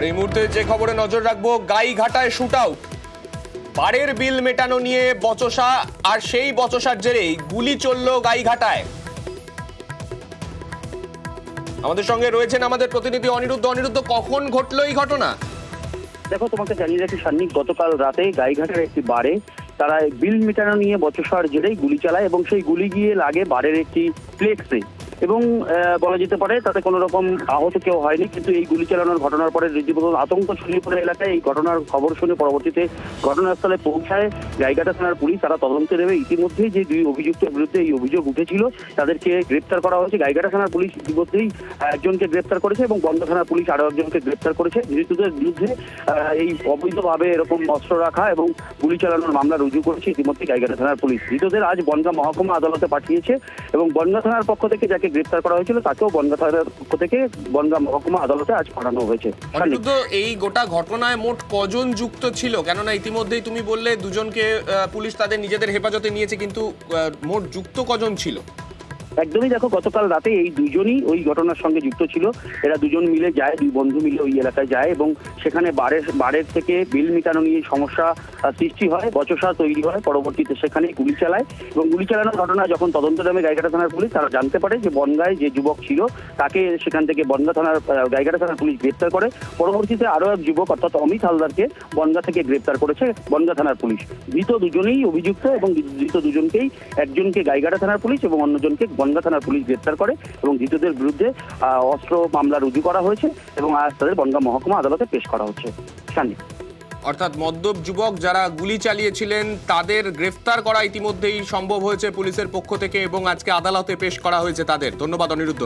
আর এই মুহূর্তে যে খবরে নজর রাখবো, গাইঘাটায় শুট আউট, বাড়ির বিল মেটানো নিয়ে বচসা, আর সেই বচসার জেরেই গুলি চলল গাইঘাটায়। আমাদের সঙ্গে রয়েছেন আমাদের প্রতিনিধি অনিরুদ্ধ। অনিরুদ্ধ, কখন ঘটলো এই ঘটনা? দেখো, তোমাকে জানিয়ে রাখি সান্নিক, গতকাল রাতে গাইঘাটার একটি বারে তারা বিল মেটানো নিয়ে বচসার জেরেই গুলি চালায় এবং সেই গুলি গিয়ে লাগে বারের একটি ফ্লেক্সে এবং বলা যেতে পারে তাতে কোনো রকম আহত কেউ হয়নি। কিন্তু এই গুলি চালানোর ঘটনার পরে রীতিমতো আতঙ্ক ছড়িয়ে পড়ে এলাকায়। এই ঘটনার খবর শুনে পরবর্তীতে ঘটনাস্থলে পৌঁছায় গাইঘাটা থানার পুলিশ। তারা তদন্তে নেমে ইতিমধ্যেই যে দুই অভিযুক্তের বিরুদ্ধে এই অভিযোগ উঠেছিল তাদেরকে গ্রেপ্তার করা হয়েছে। গাইঘাটা থানার পুলিশ ইতিমধ্যেই একজনকে গ্রেপ্তার করেছে এবং বনগাঁ থানার পুলিশ আরো একজনকে গ্রেপ্তার করেছে। ধৃতদের বিরুদ্ধে এই অবৈধভাবে এরকম অস্ত্র রাখা এবং গুলি চালানোর মামলা রুজু করেছে ইতিমধ্যে গাইঘাটা থানার পুলিশ। ধৃতদের আজ বনগাঁ মহকুমা আদালতে পাঠিয়েছে এবং বনগাঁ থানার পক্ষ থেকে যাকে গ্রেপ্তার করা হয়েছিল তাকেও বনগাঁ থানার পক্ষ থেকে বনগাঁ মহকুমা আদালতে আজ পাঠানো হয়েছে। অনিরুদ্ধ, এই গোটা ঘটনায় মোট কজন যুক্ত ছিল? কেননা ইতিমধ্যেই তুমি বললে দুজনকে পুলিশ তাদের নিজেদের হেফাজতে নিয়েছে, কিন্তু মোট যুক্ত কজন ছিল? একদমই, দেখো, গতকাল রাতে এই দুজনই ওই ঘটনার সঙ্গে যুক্ত ছিল। এরা দুজন মিলে যায়, দুই বন্ধু মিলে ওই এলাকায় যায় এবং সেখানে বারের থেকে বিল মেটানো নিয়ে সমস্যা সৃষ্টি হয়, বচসা তৈরি হয়। পরবর্তীতে সেখানে গুলি চালায় এবং গুলি চালানোর ঘটনা যখন তদন্ত নামে গাইঘাটা থানার পুলিশ, তারা জানতে পারে যে বনগাঁয় যে যুবক ছিল তাকে সেখান থেকে গাইঘাটা থানার পুলিশ গ্রেপ্তার করে। পরবর্তীতে আরো এক যুবক অর্থাৎ অমিত হালদারকে বনগাঁ থেকে গ্রেপ্তার করেছে বনগাঁ থানার পুলিশ। ধৃত দুজনেই অভিযুক্ত এবং ধৃত দুজনকেই, একজনকে গাইঘাটা থানার পুলিশ এবং অন্যজনকে বনগাঁ থানার পুলিশ গ্রেপ্তার করে এবং ধৃতদের বিরুদ্ধে অস্ত্র মামলা রুজু করা হয়েছে এবং আজ তাদের বনগাঁ মহকুমা আদালতে পেশ করা হচ্ছে। অর্থাৎ মদ্যপ যুবক যারা গুলি চালিয়েছিলেন তাদের গ্রেফতার করা ইতিমধ্যেই সম্ভব হয়েছে পুলিশের পক্ষ থেকে এবং আজকে আদালতে পেশ করা হয়েছে তাদের। ধন্যবাদ অনিরুদ্ধ।